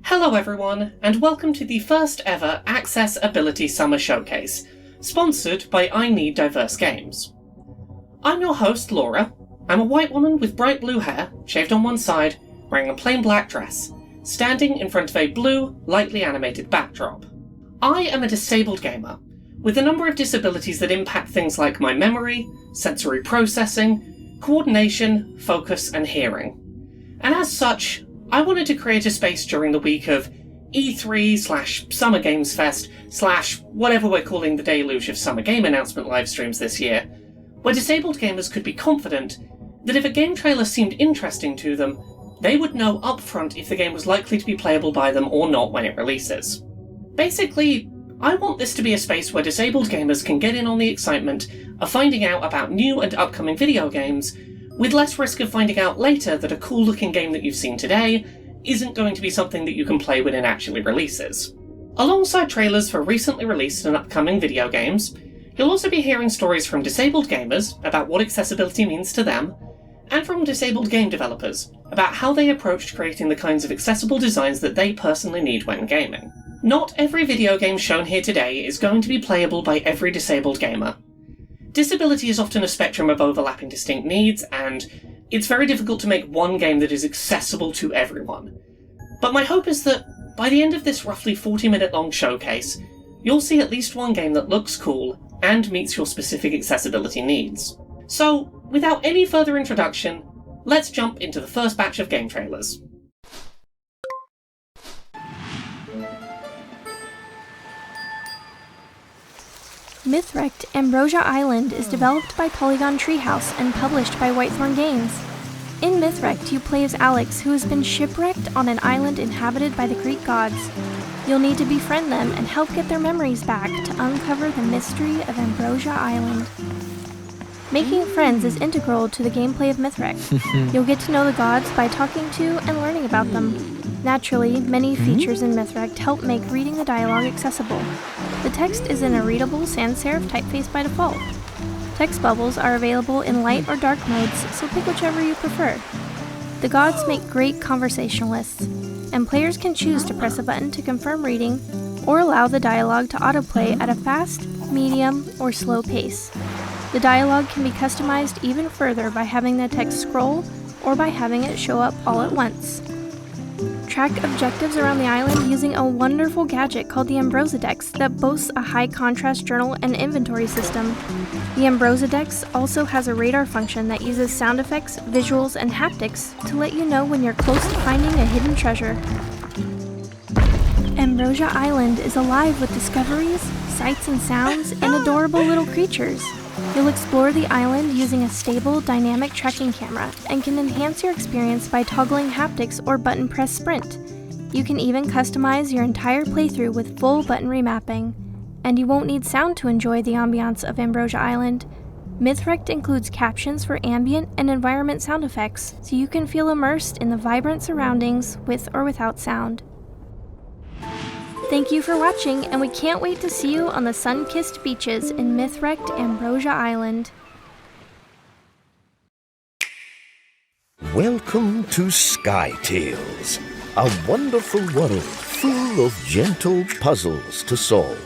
Hello everyone, and welcome to the first ever Access Ability Summer Showcase, sponsored by I Need Diverse Games. I'm your host, Laura. I'm a white woman with bright blue hair, shaved on one side, wearing a plain black dress, standing in front of a blue, lightly animated backdrop. I am a disabled gamer, with a number of disabilities that impact things like my memory, sensory processing, coordination, focus, and hearing. And as such, I wanted to create a space during the week of E3/Summer Games Fest / whatever we're calling the deluge of summer game announcement livestreams this year, where disabled gamers could be confident that if a game trailer seemed interesting to them, they would know upfront if the game was likely to be playable by them or not when it releases. Basically, I want this to be a space where disabled gamers can get in on the excitement of finding out about new and upcoming video games, with less risk of finding out later that a cool-looking game that you've seen today isn't going to be something that you can play when it actually releases. Alongside trailers for recently released and upcoming video games, you'll also be hearing stories from disabled gamers about what accessibility means to them, and from disabled game developers about how they approached creating the kinds of accessible designs that they personally need when gaming. Not every video game shown here today is going to be playable by every disabled gamer. Disability is often a spectrum of overlapping distinct needs, and it's very difficult to make one game that is accessible to everyone. But my hope is that by the end of this roughly 40-minute long showcase, you'll see at least one game that looks cool and meets your specific accessibility needs. So, without any further introduction, let's jump into the first batch of game trailers. Mythrect Ambrosia Island is developed by Polygon Treehouse and published by Whitethorn Games. In Mythrect, you play as Alex, who has been shipwrecked on an island inhabited by the Greek gods. You'll need to befriend them and help get their memories back to uncover the mystery of Ambrosia Island. Making friends is integral to the gameplay of Mythrect. You'll get to know the gods by talking to and learning about them. Naturally, many features in Mythrect help make reading the dialogue accessible. The text is in a readable sans serif typeface by default. Text bubbles are available in light or dark modes, so pick whichever you prefer. The gods make great conversationalists, and players can choose to press a button to confirm reading, or allow the dialogue to autoplay at a fast, medium, or slow pace. The dialogue can be customized even further by having the text scroll, or by having it show up all at once. Track objectives around the island using a wonderful gadget called the Ambrosia Dex that boasts a high-contrast journal and inventory system. The Ambrosia Dex also has a radar function that uses sound effects, visuals, and haptics to let you know when you're close to finding a hidden treasure. Ambrosia Island is alive with discoveries, sights and sounds, and adorable little creatures. You'll explore the island using a stable, dynamic tracking camera, and can enhance your experience by toggling haptics or button press sprint. You can even customize your entire playthrough with full button remapping. And you won't need sound to enjoy the ambiance of Ambrosia Island. Mythrect includes captions for ambient and environment sound effects, so you can feel immersed in the vibrant surroundings with or without sound. Thank you for watching, and we can't wait to see you on the sun-kissed beaches in Mythrect Ambrosia Island. Welcome to Sky Tales, a wonderful world full of gentle puzzles to solve.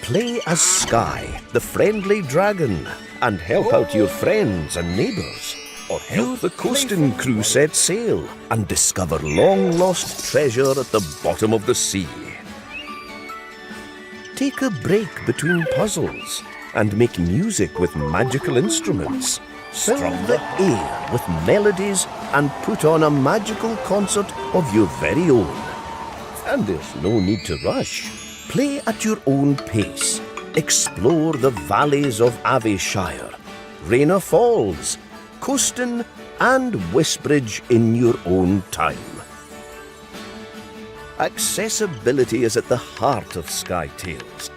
Play as Sky, the friendly dragon, and help out your friends and neighbours. Or help the coasting crew set sail and discover long-lost treasure at the bottom of the sea. Take a break between puzzles and make music with magical instruments. Fill the air with melodies and put on a magical concert of your very own. And there's no need to rush. Play at your own pace. Explore the valleys of Aveshire, Raina Falls, Coaston and Wisbridge in your own time. Accessibility is at the heart of Sky Tales.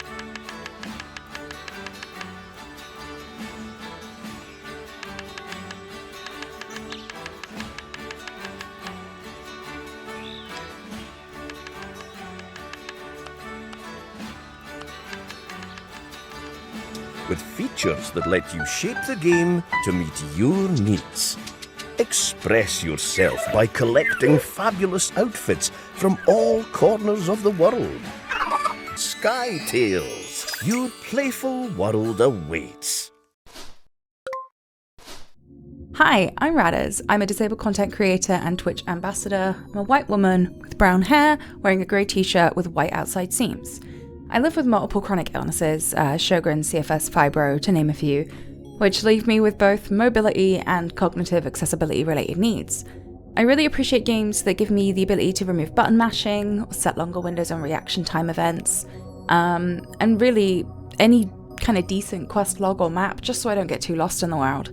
with features that let you shape the game to meet your needs. Express yourself by collecting fabulous outfits from all corners of the world. Sky Tales, your playful world awaits. Hi, I'm Radaz. I'm a disabled content creator and Twitch ambassador. I'm a white woman with brown hair, wearing a grey t-shirt with white outside seams. I live with multiple chronic illnesses, Sjogren, CFS, fibro, to name a few, which leave me with both mobility and cognitive accessibility related needs. I really appreciate games that give me the ability to remove button mashing, or set longer windows on reaction time events, and really any kind of decent quest log or map, just so I don't get too lost in the world.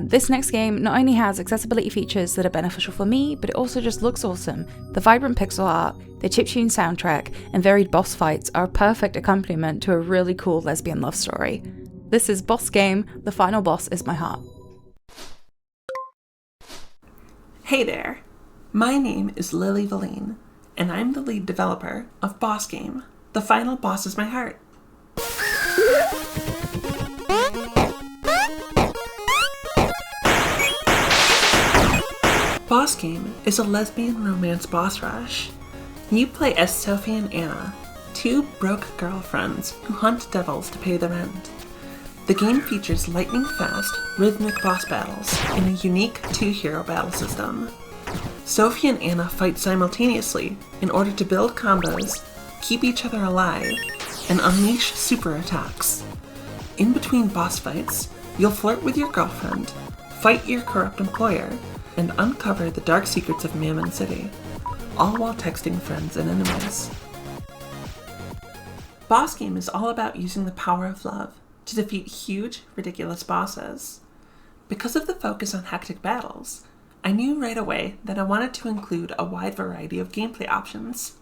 This next game not only has accessibility features that are beneficial for me, but it also just looks awesome. The vibrant pixel art, the chiptune soundtrack, and varied boss fights are a perfect accompaniment to a really cool lesbian love story. This is Boss Game, the final boss is my heart. Hey there, my name is Lily Valine, and I'm the lead developer of Boss Game, the final boss is my heart. Boss Game is a lesbian romance boss rush. You play as Sophie and Anna, two broke girlfriends who hunt devils to pay the rent. The game features lightning-fast, rhythmic boss battles in a unique two-hero battle system. Sophie and Anna fight simultaneously in order to build combos, keep each other alive, and unleash super attacks. In between boss fights, you'll flirt with your girlfriend, fight your corrupt employer, and uncover the dark secrets of Mammon City, all while texting friends and enemies. Boss Game is all about using the power of love to defeat huge, ridiculous bosses. Because of the focus on hectic battles, I knew right away that I wanted to include a wide variety of gameplay options.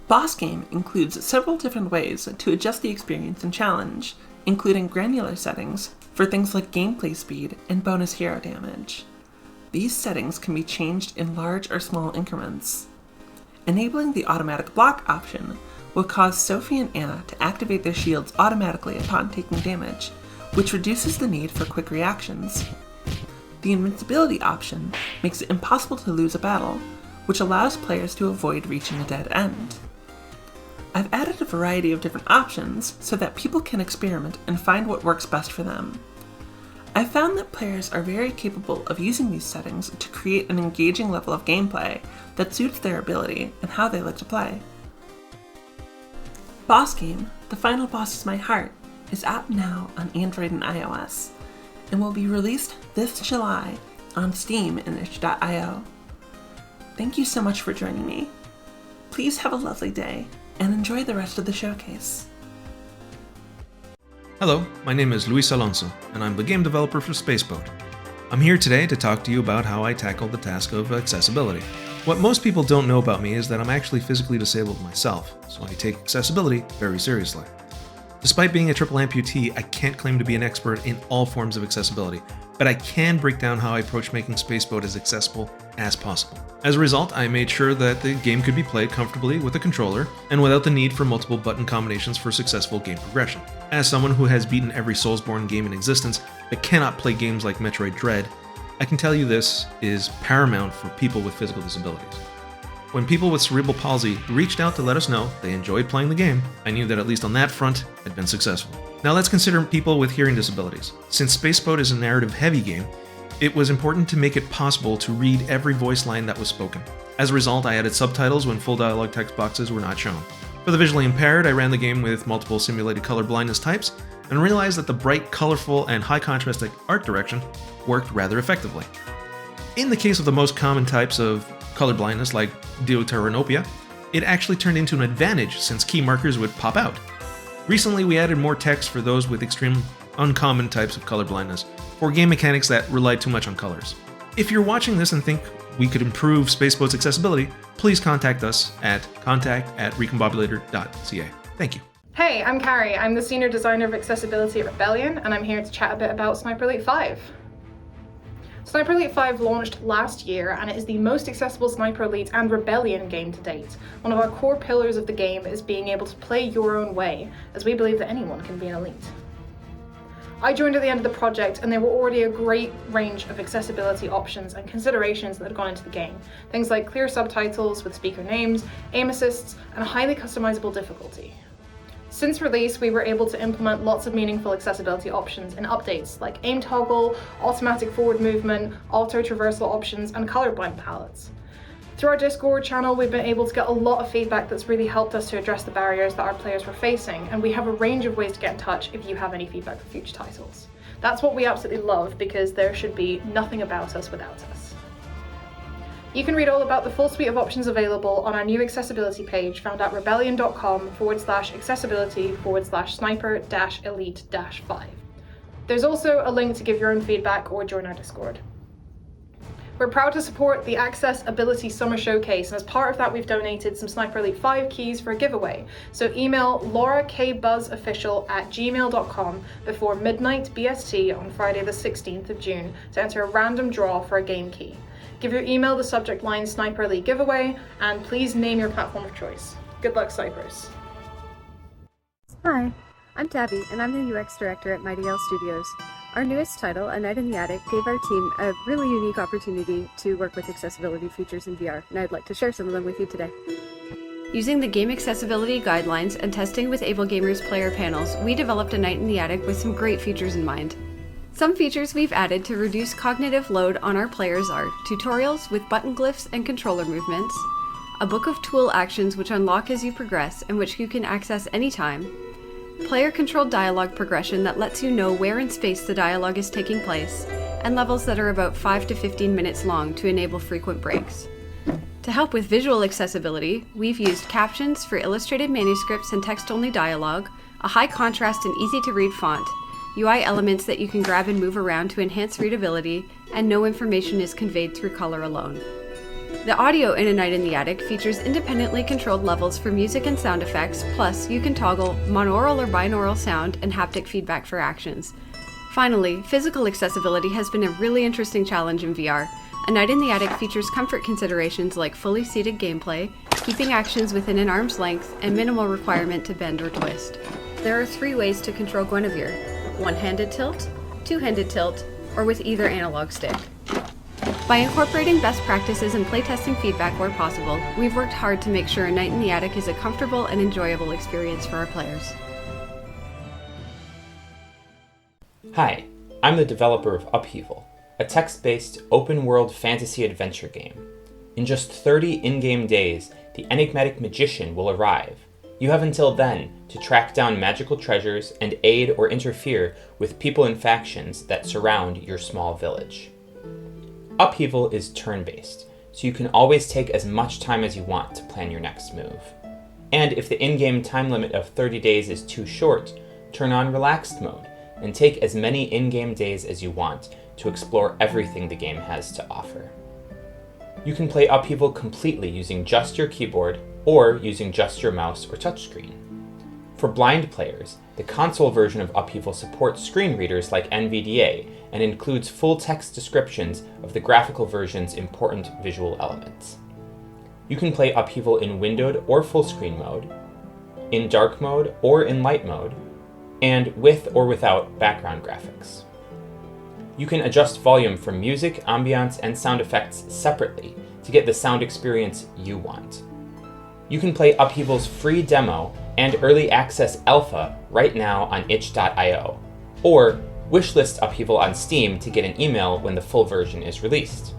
Boss Game includes several different ways to adjust the experience and challenge, including granular settings for things like gameplay speed and bonus hero damage. These settings can be changed in large or small increments. Enabling the automatic block option will cause Sophie and Anna to activate their shields automatically upon taking damage, which reduces the need for quick reactions. The invincibility option makes it impossible to lose a battle, which allows players to avoid reaching a dead end. I've added a variety of different options so that people can experiment and find what works best for them. I've found that players are very capable of using these settings to create an engaging level of gameplay that suits their ability and how they like to play. Boss Game, the final boss is my heart, is out now on Android and iOS, and will be released this July on Steam and itch.io. Thank you so much for joining me. Please have a lovely day, and enjoy the rest of the showcase. Hello, my name is Luis Alonso, and I'm the game developer for Spaceboat. I'm here today to talk to you about how I tackle the task of accessibility. What most people don't know about me is that I'm actually physically disabled myself, so I take accessibility very seriously. Despite being a triple amputee, I can't claim to be an expert in all forms of accessibility, but I can break down how I approach making Spaceboat as accessible as possible. As a result, I made sure that the game could be played comfortably with a controller and without the need for multiple button combinations for successful game progression. As someone who has beaten every Soulsborne game in existence but cannot play games like Metroid Dread, I can tell you this is paramount for people with physical disabilities. When people with cerebral palsy reached out to let us know they enjoyed playing the game, I knew that at least on that front, I'd been successful. Now let's consider people with hearing disabilities. Since Spaceboat is a narrative-heavy game, it was important to make it possible to read every voice line that was spoken. As a result, I added subtitles when full dialogue text boxes were not shown. For the visually impaired, I ran the game with multiple simulated color blindness types and realized that the bright, colorful, and high contrast art direction worked rather effectively. In the case of the most common types of color blindness like deuteranopia, it actually turned into an advantage since key markers would pop out. Recently, we added more text for those with extreme uncommon types of color blindness, or game mechanics that rely too much on colors. If you're watching this and think we could improve Spaceboat's accessibility, please contact us at contact@recombobulator.ca. Thank you. Hey, I'm Carrie. I'm the Senior Designer of Accessibility at Rebellion, and I'm here to chat a bit about Sniper Elite 5. Sniper Elite 5 launched last year, and it is the most accessible Sniper Elite and Rebellion game to date. One of our core pillars of the game is being able to play your own way, as we believe that anyone can be an elite. I joined at the end of the project and there were already a great range of accessibility options and considerations that had gone into the game. Things like clear subtitles with speaker names, aim assists, and a highly customizable difficulty. Since release, we were able to implement lots of meaningful accessibility options in updates like aim toggle, automatic forward movement, auto traversal options, and colorblind palettes. Through our Discord channel, we've been able to get a lot of feedback that's really helped us to address the barriers that our players were facing, and we have a range of ways to get in touch if you have any feedback for future titles. That's what we absolutely love, because there should be nothing about us without us. You can read all about the full suite of options available on our new accessibility page found at rebellion.com/accessibility/sniper-elite-5. There's also a link to give your own feedback or join our Discord. We're proud to support the Accessibility Summer Showcase, and as part of that we've donated some Sniper Elite 5 keys for a giveaway. So email laurakbuzzofficial@gmail.com before midnight BST on Friday the 16th of June to enter a random draw for a game key. Give your email the subject line Sniper Elite Giveaway, and please name your platform of choice. Good luck, Snipers. Hi, I'm Tabby, and I'm the UX Director at Mighty Owl Studios. Our newest title, A Night in the Attic, gave our team a really unique opportunity to work with accessibility features in VR, and I'd like to share some of them with you today. Using the game accessibility guidelines and testing with Able Gamers player panels, we developed A Night in the Attic with some great features in mind. Some features we've added to reduce cognitive load on our players are tutorials with button glyphs and controller movements, a book of tool actions which unlock as you progress and which you can access anytime, player-controlled dialogue progression that lets you know where in space the dialogue is taking place, and levels that are about 5 to 15 minutes long to enable frequent breaks. To help with visual accessibility, we've used captions for illustrated manuscripts and text-only dialogue, a high-contrast and easy-to-read font, UI elements that you can grab and move around to enhance readability, and no information is conveyed through color alone. The audio in A Night in the Attic features independently controlled levels for music and sound effects, plus you can toggle monaural or binaural sound and haptic feedback for actions. Finally, physical accessibility has been a really interesting challenge in VR. A Night in the Attic features comfort considerations like fully seated gameplay, keeping actions within an arm's length, and minimal requirement to bend or twist. There are 3 ways to control Guinevere: one-handed tilt, two-handed tilt, or with either analog stick. By incorporating best practices and playtesting feedback where possible, we've worked hard to make sure A Night in the Attic is a comfortable and enjoyable experience for our players. Hi, I'm the developer of Upheaval, a text-based, open-world fantasy adventure game. In just 30 in-game days, the enigmatic magician will arrive. You have until then to track down magical treasures and aid or interfere with people and factions that surround your small village. Upheaval is turn-based, so you can always take as much time as you want to plan your next move. And if the in-game time limit of 30 days is too short, turn on relaxed mode and take as many in-game days as you want to explore everything the game has to offer. You can play Upheaval completely using just your keyboard or using just your mouse or touchscreen. For blind players, the console version of Upheaval supports screen readers like NVDA and includes full text descriptions of the graphical version's important visual elements. You can play Upheaval in windowed or full screen mode, in dark mode or in light mode, and with or without background graphics. You can adjust volume for music, ambiance, and sound effects separately to get the sound experience you want. You can play Upheaval's free demo and early access alpha right now on itch.io, or wishlist Upheaval on Steam to get an email when the full version is released.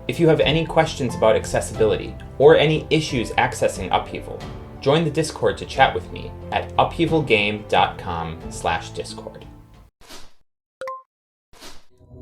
If you have any questions about accessibility or any issues accessing Upheaval, join the Discord to chat with me at upheavalgame.com/discord.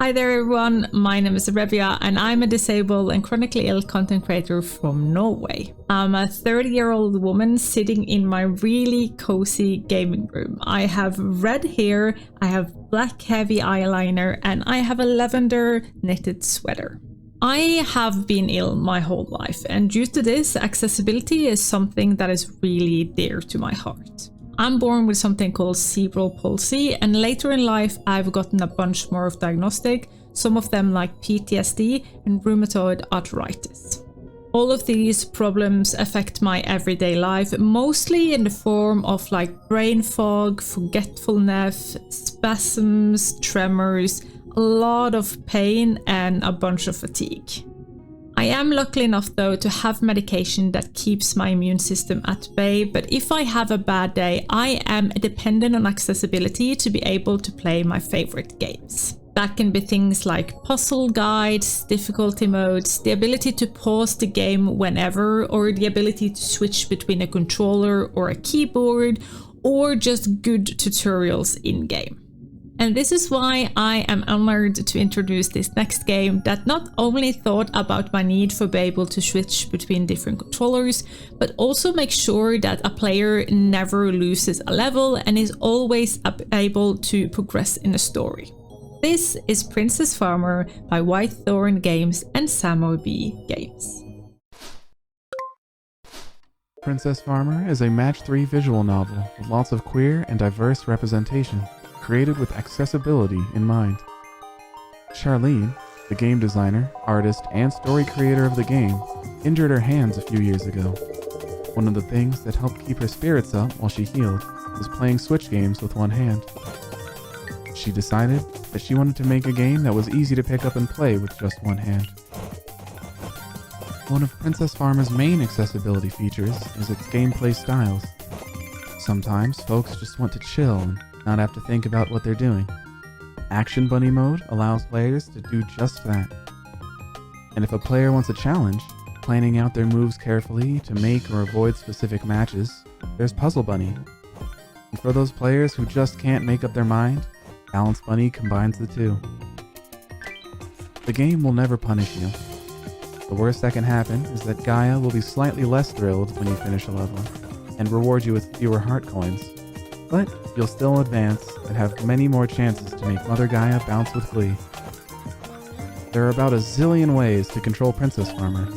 Hi there everyone, my name is Rebia and I'm a disabled and chronically ill content creator from Norway. I'm a 30-year-old woman sitting in my really cozy gaming room. I have red hair, I have black heavy eyeliner, and I have a lavender knitted sweater. I have been ill my whole life, and due to this, accessibility is something that is really dear to my heart. I'm born with something called cerebral palsy, and later in life I've gotten a bunch more of diagnostic, some of them like PTSD and rheumatoid arthritis. All of these problems affect my everyday life, mostly in the form of like brain fog, forgetfulness, spasms, tremors, a lot of pain, and a bunch of fatigue. I am lucky enough though to have medication that keeps my immune system at bay, but if I have a bad day, I am dependent on accessibility to be able to play my favorite games. That can be things like puzzle guides, difficulty modes, the ability to pause the game whenever, or the ability to switch between a controller or a keyboard, or just good tutorials in-game. And this is why I am honored to introduce this next game that not only thought about my need for being able to switch between different controllers, but also make sure that a player never loses a level and is always able to progress in the story. This is Princess Farmer by Whitethorn Games and Samuel B. Games. Princess Farmer is a match-3 visual novel with lots of queer and diverse representation, created with accessibility in mind. Charlene, the game designer, artist, and story creator of the game, injured her hands a few years ago. One of the things that helped keep her spirits up while she healed was playing Switch games with one hand. She decided that she wanted to make a game that was easy to pick up and play with just one hand. One of Princess Farmer's main accessibility features is its gameplay styles. Sometimes folks just want to chill and not have to think about what they're doing. Action Bunny mode allows players to do just that. And if a player wants a challenge, planning out their moves carefully to make or avoid specific matches, there's Puzzle Bunny. And for those players who just can't make up their mind, Balance Bunny combines the two. The game will never punish you. The worst that can happen is that Gaia will be slightly less thrilled when you finish a level, and reward you with fewer heart coins. But you'll still advance and have many more chances to make Mother Gaia bounce with glee. There are about a zillion ways to control Princess Farmer.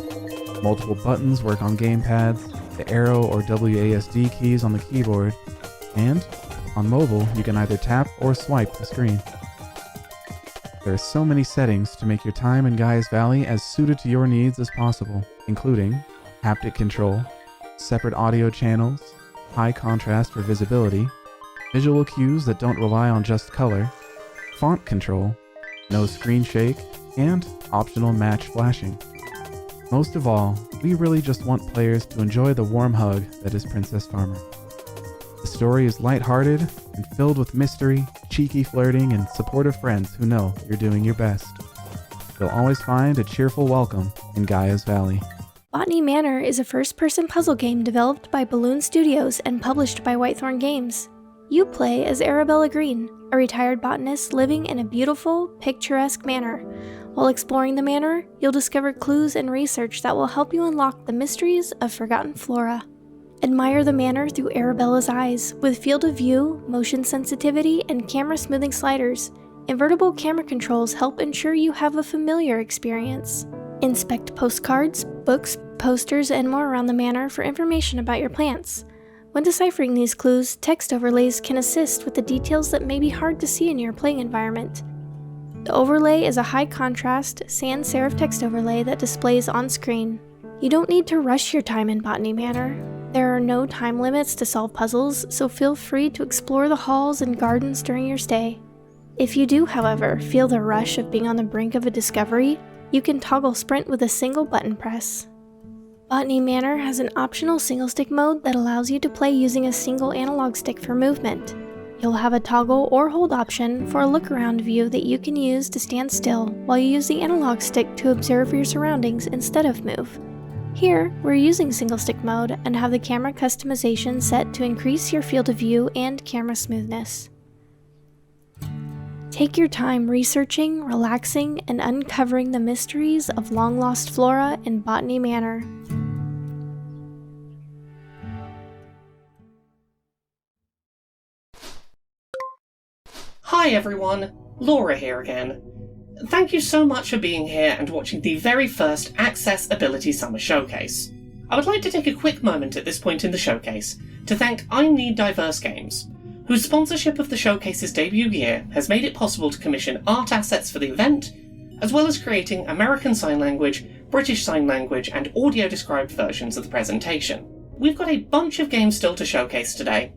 Multiple buttons work on gamepads, the arrow or WASD keys on the keyboard, and on mobile you can either tap or swipe the screen. There are so many settings to make your time in Gaia's Valley as suited to your needs as possible, including haptic control, separate audio channels, high contrast for visibility, visual cues that don't rely on just color, font control, no screen shake, and optional match flashing. Most of all, we really just want players to enjoy the warm hug that is Princess Farmer. The story is lighthearted and filled with mystery, cheeky flirting, and supportive friends who know you're doing your best. You'll always find a cheerful welcome in Gaia's Valley. Botany Manor is a first-person puzzle game developed by Balloon Studios and published by Whitethorn Games. You play as Arabella Green, a retired botanist living in a beautiful, picturesque manor. While exploring the manor, you'll discover clues and research that will help you unlock the mysteries of forgotten flora. Admire the manor through Arabella's eyes, with field of view, motion sensitivity, and camera smoothing sliders. Invertible camera controls help ensure you have a familiar experience. Inspect postcards, books, posters, and more around the manor for information about your plants. When deciphering these clues, text overlays can assist with the details that may be hard to see in your playing environment. The overlay is a high-contrast, sans serif text overlay that displays on screen. You don't need to rush your time in Botany Manor. There are no time limits to solve puzzles, so feel free to explore the halls and gardens during your stay. If you do, however, feel the rush of being on the brink of a discovery, you can toggle sprint with a single button press. Botany Manor has an optional single-stick mode that allows you to play using a single analog stick for movement. You'll have a toggle or hold option for a look-around view that you can use to stand still while you use the analog stick to observe your surroundings instead of move. Here, we're using single-stick mode and have the camera customization set to increase your field of view and camera smoothness. Take your time researching, relaxing, and uncovering the mysteries of long-lost flora in Botany Manor. Hi everyone, Laura here again. Thank you so much for being here and watching the very first Accessibility Summer Showcase. I would like to take a quick moment at this point in the showcase to thank I Need Diverse Games, whose sponsorship of the showcase's debut year has made it possible to commission art assets for the event, as well as creating American Sign Language British Sign Language, and audio-described versions of the presentation. We've got a bunch of games still to showcase today,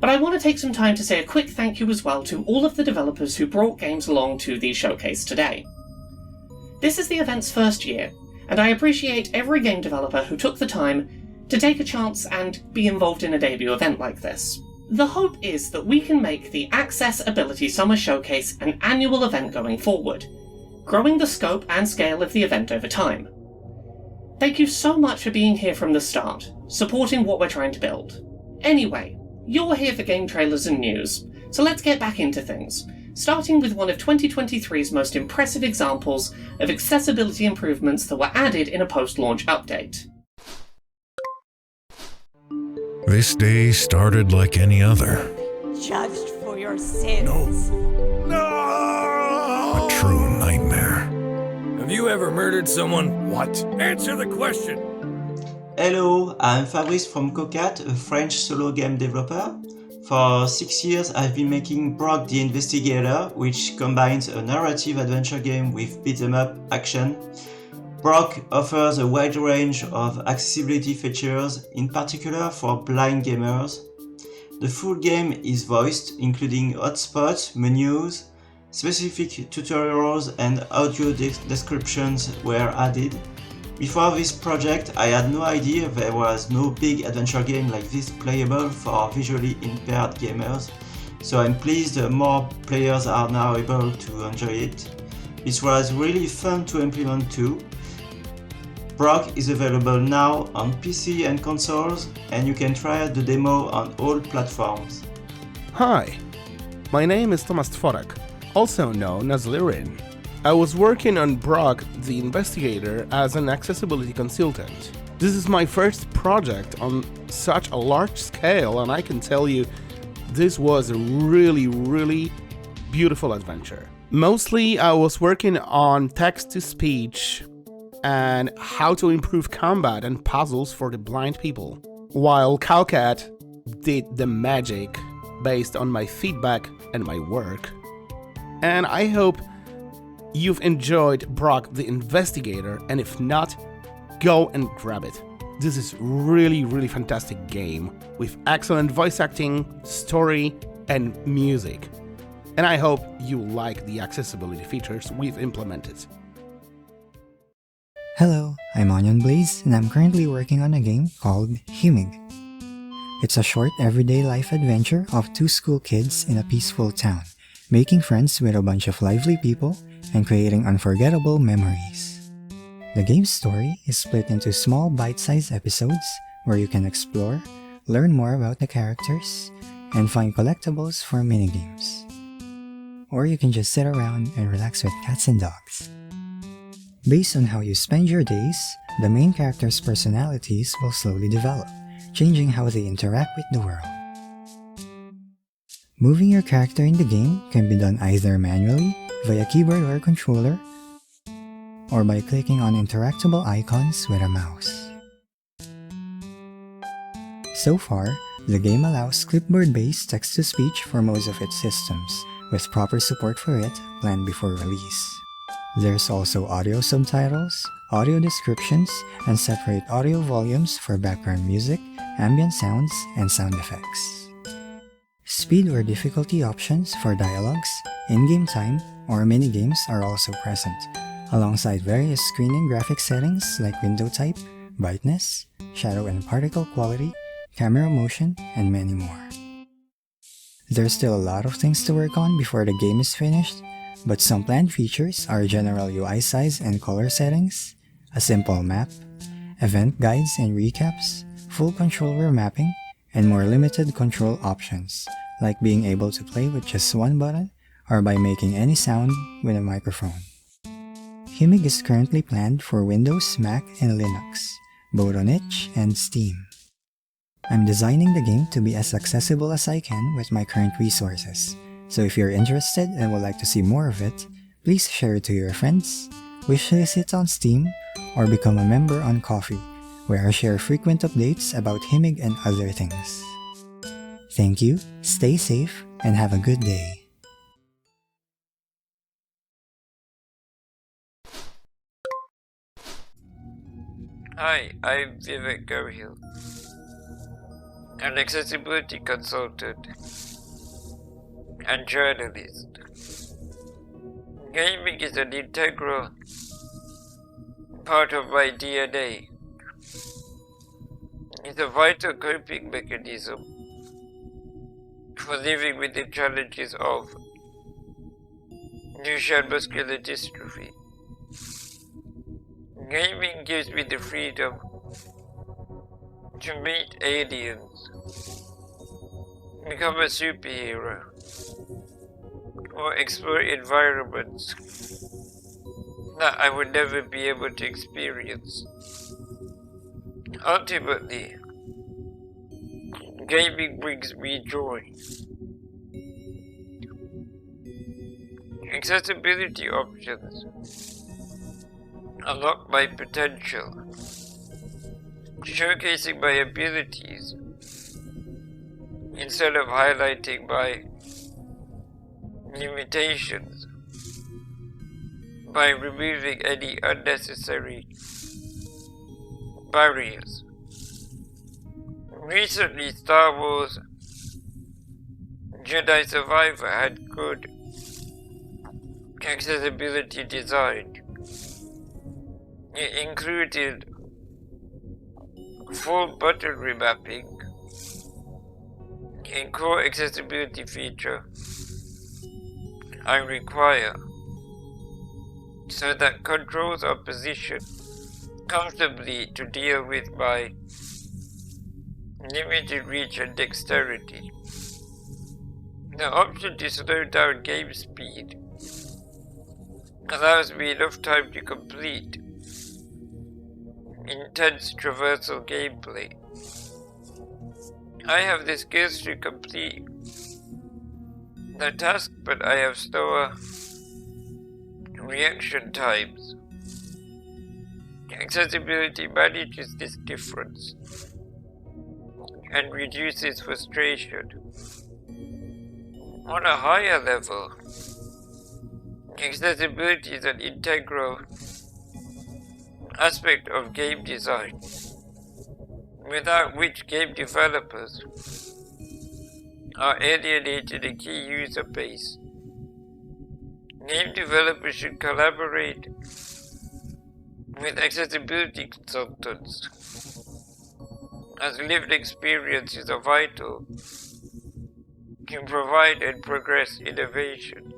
but I want to take some time to say a quick thank you as well to all of the developers who brought games along to the showcase today. This is the event's first year, and I appreciate every game developer who took the time to take a chance and be involved in a debut event like this. The hope is that we can make the Accessibility Summer Showcase an annual event going forward, growing the scope and scale of the event over time. Thank you so much for being here from the start, supporting what we're trying to build. Anyway, you're here for game trailers and news, so let's get back into things, starting with one of 2023's most impressive examples of accessibility improvements that were added in a post-launch update. This day started like any other. Judged for your sins. A true nightmare. Have you ever murdered someone? What? Answer the question! Hello, I'm Fabrice from Cocat, a French solo game developer. For 6 years I've been making Brock the Investigator, which combines a narrative adventure game with beat-em-up action. Brock offers a wide range of accessibility features, in particular for blind gamers. The full game is voiced, including hotspots, menus, specific tutorials and audio descriptions were added. Before this project, I had no idea there was no big adventure game like this playable for visually impaired gamers, so I'm pleased more players are now able to enjoy it. It was really fun to implement too. Brock is available now on PC and consoles, and you can try the demo on all platforms. Hi, my name is Tomasz Tworek, also known as Lirin. I was working on Brock the Investigator as an accessibility consultant. This is my first project on such a large scale, and I can tell you this was a really beautiful adventure. Mostly I was working on text-to-speech and how to improve combat and puzzles for the blind people, while Cowcat did the magic based on my feedback and my work. And I hope you've enjoyed Brock the Investigator, and if not, go and grab it. This is really fantastic game with excellent voice acting, story, and music. And I hope you like the accessibility features we've implemented. Hello, I'm Onion Blaze, and I'm currently working on a game called Himig. It's a short everyday life adventure of two school kids in a peaceful town, making friends with a bunch of lively people and creating unforgettable memories. The game's story is split into small bite-sized episodes where you can explore, learn more about the characters, and find collectibles for minigames. Or you can just sit around and relax with cats and dogs. Based on how you spend your days, the main characters' personalities will slowly develop, changing how they interact with the world. Moving your character in the game can be done either manually, via keyboard or controller, or by clicking on interactable icons with a mouse. So far, the game allows clipboard-based text-to-speech for most of its systems, with proper support for it planned before release. There's also audio subtitles, audio descriptions, and separate audio volumes for background music, ambient sounds, and sound effects. Speed or difficulty options for dialogues, in-game time, or minigames are also present, alongside various screen and graphic settings like window type, brightness, shadow and particle quality, camera motion, and many more. There's still a lot of things to work on before the game is finished, but some planned features are general UI size and color settings, a simple map, event guides and recaps, full controller mapping, and more limited control options, like being able to play with just one button or by making any sound with a microphone. Himig is currently planned for Windows, Mac, and Linux, both on itch and Steam. I'm designing the game to be as accessible as I can with my current resources, so if you're interested and would like to see more of it, please share it to your friends, wishlist it on Steam, or become a member on Ko-fi, where I share frequent updates about Himig and other things. Thank you, stay safe, and have a good day. Hi, I'm Vivek Gohill, an accessibility consultant and journalist. Gaming is an integral part of my DNA. It's a vital coping mechanism for living with the challenges of Duchenne muscular dystrophy. Gaming gives me the freedom to meet aliens, become a superhero, or explore environments that I would never be able to experience. Ultimately, gaming brings me joy. Accessibility options unlock my potential, showcasing my abilities instead of highlighting my limitations by removing any unnecessary barriers. Recently, Star Wars Jedi Survivor had good accessibility design. It included full button remapping, a core accessibility feature I require so that controls are positioned comfortably to deal with my limited reach and dexterity. The option to slow down game speed allows me enough time to complete intense traversal gameplay. I have the skills to complete the task, but I have slower reaction times. Accessibility manages this difference and reduces frustration. On a higher level, accessibility is an integral aspect of game design, without which game developers are alienated a key user base. Game developers should collaborate with accessibility consultants, as lived experiences are vital to provide and progress innovation.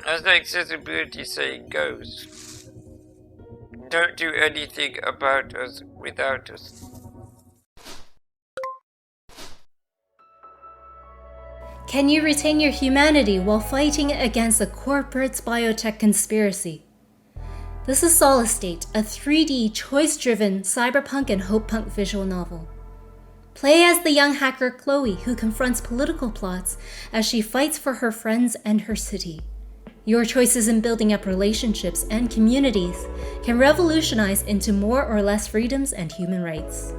As the accessibility saying goes, don't do anything about us without us. Can you retain your humanity while fighting against the corporate's biotech conspiracy? This is Solid State, a 3D, choice-driven, cyberpunk and hope-punk visual novel. Play as the young hacker Chloe, who confronts political plots as she fights for her friends and her city. Your choices in building up relationships and communities can revolutionize into more or less freedoms and human rights.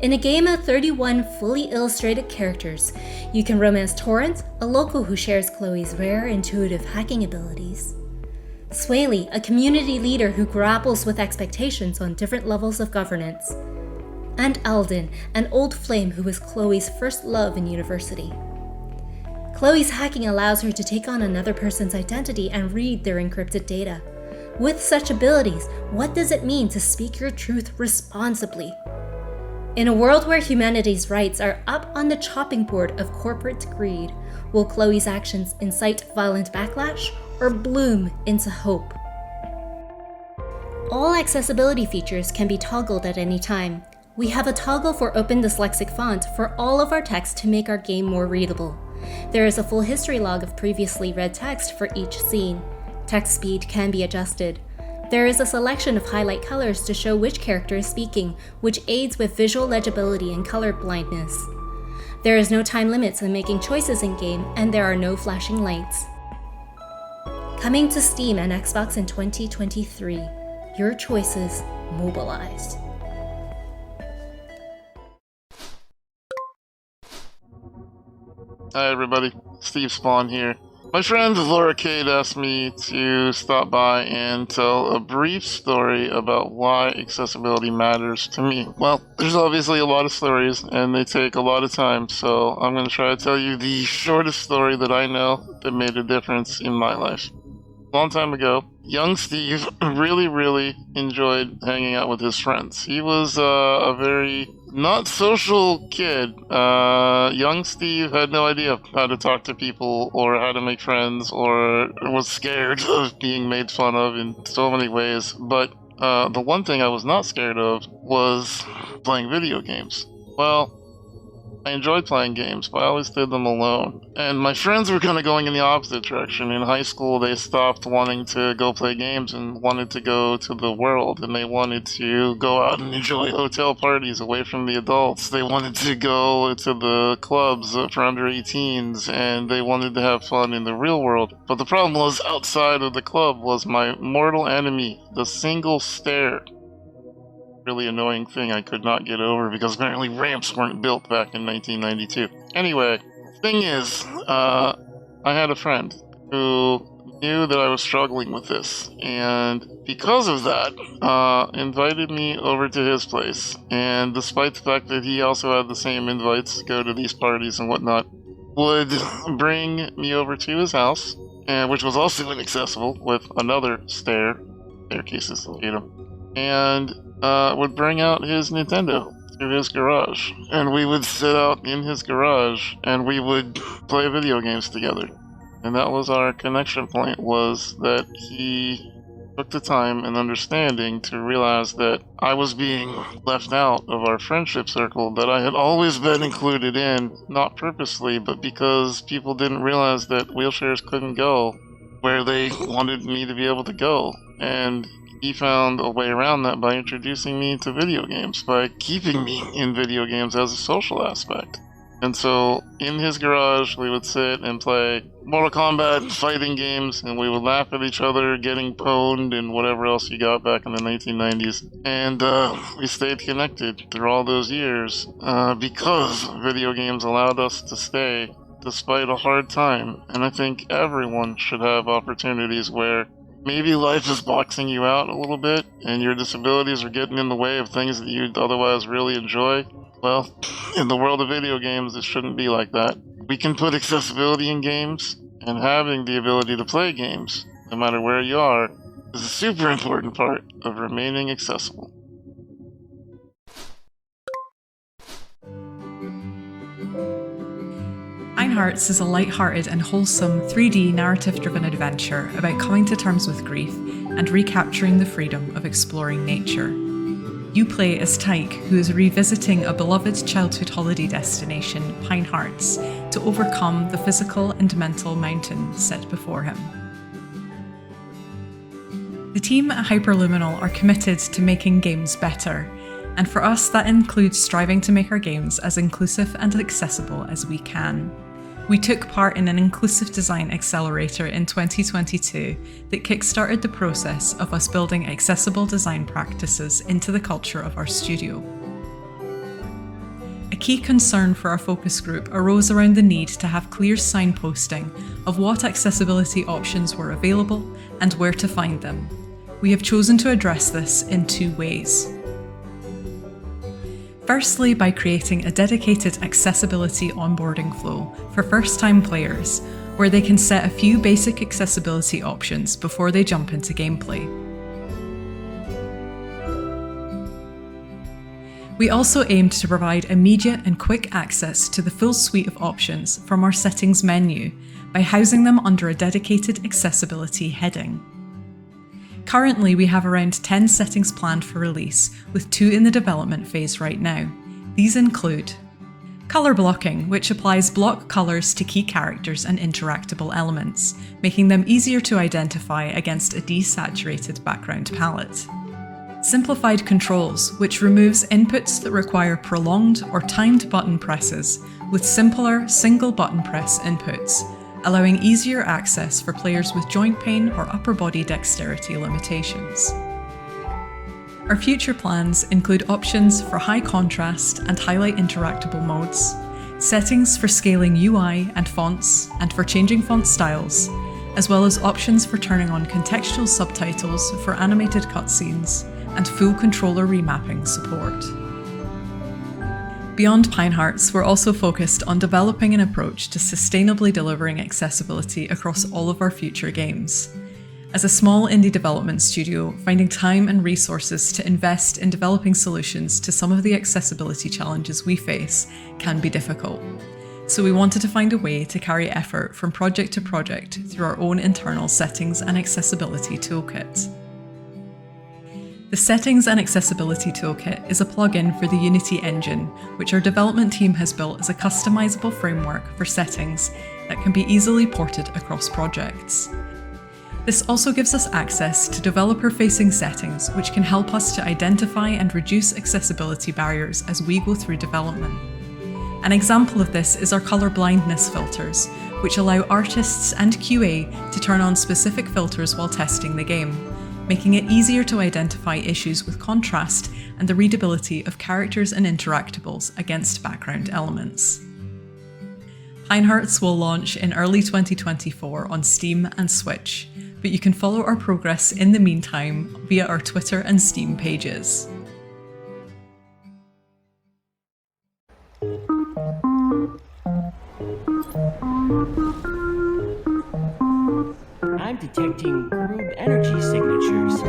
In a game of 31 fully illustrated characters, you can romance Torrent, a local who shares Chloe's rare intuitive hacking abilities. Swaley, a community leader who grapples with expectations on different levels of governance. And Alden, an old flame who was Chloe's first love in university. Chloe's hacking allows her to take on another person's identity and read their encrypted data. With such abilities, what does it mean to speak your truth responsibly? In a world where humanity's rights are up on the chopping board of corporate greed, will Chloe's actions incite violent backlash or bloom into hope? All accessibility features can be toggled at any time. We have a toggle for Open Dyslexic font for all of our text to make our game more readable. There is a full history log of previously read text for each scene. Text speed can be adjusted. There is a selection of highlight colors to show which character is speaking, which aids with visual legibility and color blindness. There is no time limits in making choices in-game, and there are no flashing lights. Coming to Steam and Xbox in 2023, your choices mobilized. Hi everybody, Steve Spawn here. My friend Laura Cade asked me to stop by and tell a brief story about why accessibility matters to me. Well, there's obviously a lot of stories and they take a lot of time, so I'm going to try to tell you the shortest story that I know that made a difference in my life. A long time ago, young Steve really enjoyed hanging out with his friends. He was a very not social kid. Young Steve had no idea how to talk to people or how to make friends, or was scared of being made fun of in so many ways. But the one thing I was not scared of was playing video games. Well, I enjoyed playing games, but I always did them alone. And my friends were kind of going in the opposite direction. In high school, they stopped wanting to go play games and wanted to go to the world. And they wanted to go out and enjoy hotel parties away from the adults. They wanted to go to the clubs for under 18s, and they wanted to have fun in the real world. But the problem was, outside of the club was my mortal enemy, the single stair. Really annoying thing I could not get over because apparently ramps weren't built back in 1992. Anyway, thing is, I had a friend who knew that I was struggling with this, and because of that, invited me over to his place. And despite the fact that he also had the same invites to go to these parties and whatnot, would bring me over to his house, which was also inaccessible with another staircases, and would bring out his Nintendo to his garage. And we would sit out in his garage and we would play video games together. And that was our connection point, was that he took the time and understanding to realize that I was being left out of our friendship circle that I had always been included in, not purposely, but because people didn't realize that wheelchairs couldn't go where they wanted me to be able to go. And he found a way around that by introducing me to video games, by keeping me in video games as a social aspect. And so, in his garage, we would sit and play Mortal Kombat fighting games, and we would laugh at each other getting pwned and whatever else you got back in the 1990s. And we stayed connected through all those years because video games allowed us to stay despite a hard time. And I think everyone should have opportunities where maybe life is boxing you out a little bit and your disabilities are getting in the way of things that you'd otherwise really enjoy. Well, in the world of video games, it shouldn't be like that. We can put accessibility in games, and having the ability to play games, no matter where you are, is a super important part of remaining accessible. Hearts is a light-hearted and wholesome 3D narrative-driven adventure about coming to terms with grief and recapturing the freedom of exploring nature. You play as Tyke, who is revisiting a beloved childhood holiday destination, Pine Hearts, to overcome the physical and mental mountain set before him. The team at Hyperluminal are committed to making games better, and for us that includes striving to make our games as inclusive and accessible as we can. We took part in an inclusive design accelerator in 2022 that kickstarted the process of us building accessible design practices into the culture of our studio. A key concern for our focus group arose around the need to have clear signposting of what accessibility options were available and where to find them. We have chosen to address this in two ways. Firstly, by creating a dedicated accessibility onboarding flow for first-time players, where they can set a few basic accessibility options before they jump into gameplay. We also aimed to provide immediate and quick access to the full suite of options from our settings menu by housing them under a dedicated accessibility heading. Currently, we have around 10 settings planned for release, with 2 in the development phase right now. These include color blocking, which applies block colors to key characters and interactable elements, making them easier to identify against a desaturated background palette. Simplified controls, which removes inputs that require prolonged or timed button presses with simpler single button press inputs, allowing easier access for players with joint pain or upper body dexterity limitations. Our future plans include options for high contrast and highlight interactable modes, settings for scaling UI and fonts, and for changing font styles, as well as options for turning on contextual subtitles for animated cutscenes, and full controller remapping support. Beyond Pine Hearts, we're also focused on developing an approach to sustainably delivering accessibility across all of our future games. As a small indie development studio, finding time and resources to invest in developing solutions to some of the accessibility challenges we face can be difficult. So we wanted to find a way to carry effort from project to project through our own internal settings and accessibility toolkit. The Settings and Accessibility Toolkit is a plugin for the Unity engine, which our development team has built as a customizable framework for settings that can be easily ported across projects. This also gives us access to developer-facing settings, which can help us to identify and reduce accessibility barriers as we go through development. An example of this is our color blindness filters, which allow artists and QA to turn on specific filters while testing the game, making it easier to identify issues with contrast and the readability of characters and interactables against background elements. Pine Hearts will launch in early 2024 on Steam and Switch, but you can follow our progress in the meantime via our Twitter and Steam pages. I'm detecting group energy signatures.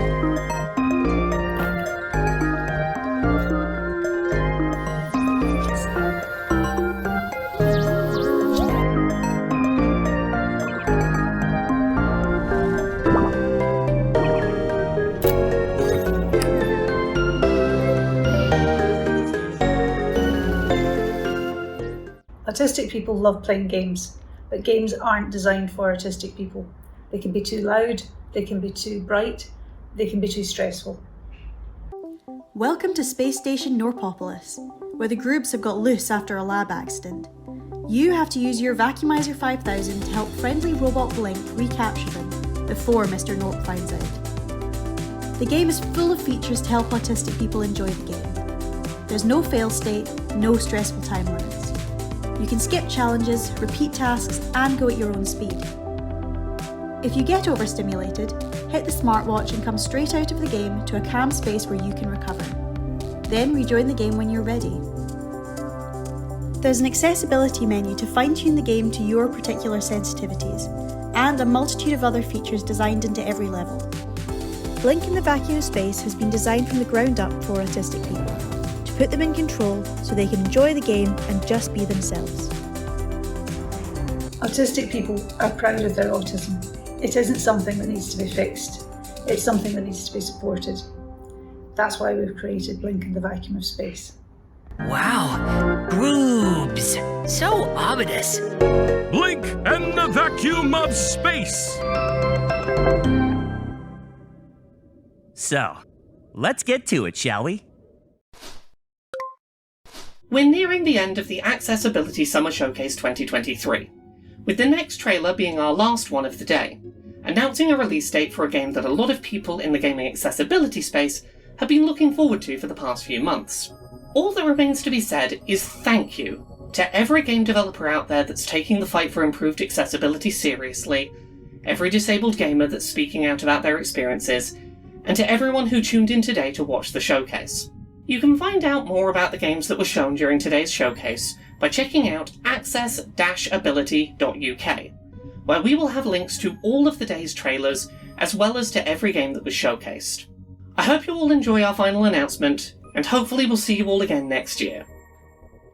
Autistic people love playing games, but games aren't designed for autistic people. They can be too loud, they can be too bright, they can be too stressful. Welcome to Space Station Norpopolis, where the groups have got loose after a lab accident. You have to use your Vacuumizer 5000 to help friendly robot Blink recapture them before Mr. Norp finds out. The game is full of features to help autistic people enjoy the game. There's no fail state, no stressful time limits. You can skip challenges, repeat tasks, and go at your own speed. If you get overstimulated, hit the smartwatch and come straight out of the game to a calm space where you can recover. Then rejoin the game when you're ready. There's an accessibility menu to fine-tune the game to your particular sensitivities, and a multitude of other features designed into every level. Blink in the Vacuum Space has been designed from the ground up for autistic people, to put them in control so they can enjoy the game and just be themselves. Autistic people are proud of their autism. It isn't something that needs to be fixed. It's something that needs to be supported. That's why we've created Blink in the Vacuum of Space. Wow, grooves. So ominous. Blink and the Vacuum of Space! So, let's get to it, shall we? We're nearing the end of the Accessibility Summer Showcase 2023, with the next trailer being our last one of the day, announcing a release date for a game that a lot of people in the gaming accessibility space have been looking forward to for the past few months. All that remains to be said is thank you to every game developer out there that's taking the fight for improved accessibility seriously, every disabled gamer that's speaking out about their experiences, and to everyone who tuned in today to watch the showcase. You can find out more about the games that were shown during today's showcase by checking out access-ability.uk, where we will have links to all of the day's trailers, as well as to every game that was showcased. I hope you all enjoy our final announcement, and hopefully we'll see you all again next year.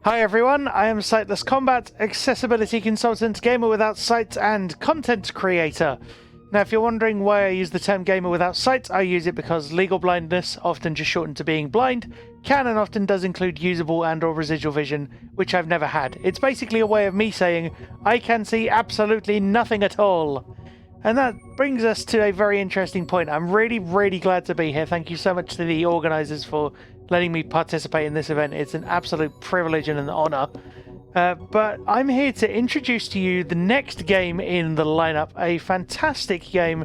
Hi everyone, I am Sightless Combat, accessibility consultant, gamer without sight, and content creator. Now, if you're wondering why I use the term gamer without sight, I use it because legal blindness, often just shortened to being blind, can and often does include usable and or residual vision, which I've never had. It's basically a way of me saying, I can see absolutely nothing at all. And that brings us to a very interesting point. I'm really glad to be here. Thank you so much to the organisers for letting me participate in this event. It's an absolute privilege and an honour. But I'm here to introduce to you the next game in the lineup, a fantastic game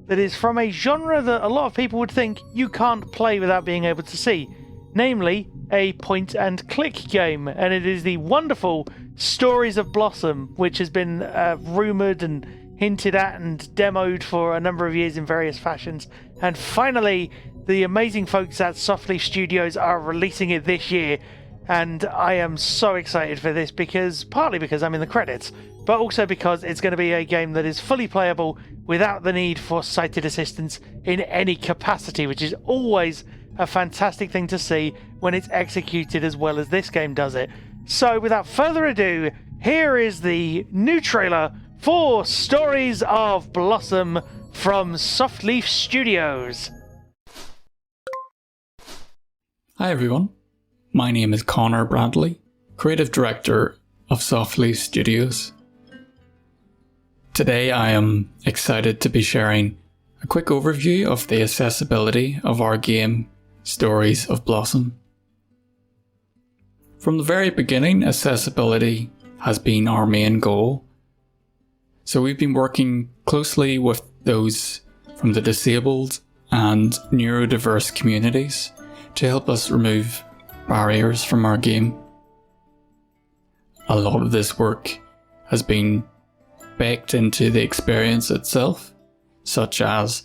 that is from a genre that a lot of people would think you can't play without being able to see, namely a point-and-click game, and it is the wonderful Stories of Blossom, which has been rumoured and hinted at and demoed for a number of years in various fashions. And finally, the amazing folks at Softleaf Studios are releasing it this year, and I am so excited for this, partly because I'm in the credits, but also because it's going to be a game that is fully playable without the need for sighted assistance in any capacity, which is always a fantastic thing to see when it's executed as well as this game does it. So without further ado, here is the new trailer for Stories of Blossom from Softleaf Studios. Hi everyone, my name is Connor Bradley, Creative Director of Softleaf Studios. Today I am excited to be sharing a quick overview of the accessibility of our game, Stories of Blossom. From the very beginning, accessibility has been our main goal. So we've been working closely with those from the disabled and neurodiverse communities to help us remove barriers from our game. A lot of this work has been baked into the experience itself, such as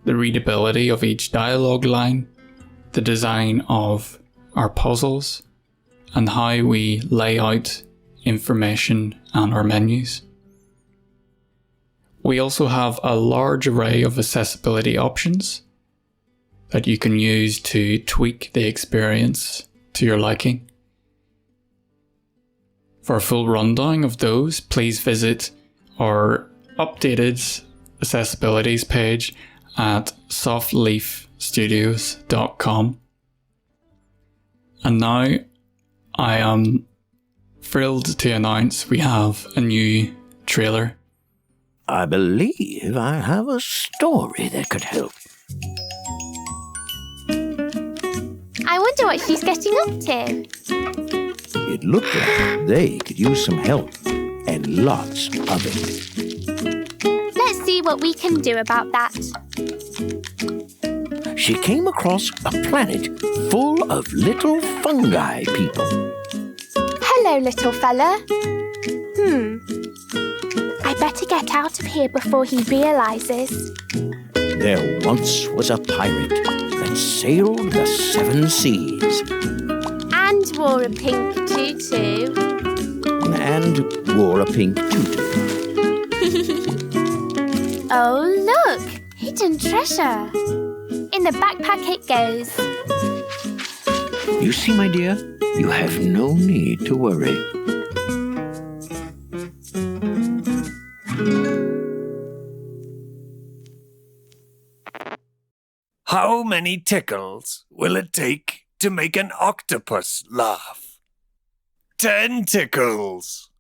the readability of each dialogue line, the design of our puzzles, and how we lay out information and our menus. We also have a large array of accessibility options that you can use to tweak the experience to your liking. For a full rundown of those, please visit our updated accessibilities page at softleafstudios.com. And now I am thrilled to announce we have a new trailer. I believe I have a story that could help. I wonder what she's getting up to. It looked like they could use some help, and lots of it. Let's see what we can do about that. She came across a planet full of little fungi people. Hello, little fella. I better get out of here before he realises. There once was a pirate that sailed the 7 seas. And wore a pink tutu. And wore a pink tutu. Oh, look! Hidden treasure. In the backpack it goes. You see, my dear, you have no need to worry. How many tickles will it take to make an octopus laugh? 10 tickles.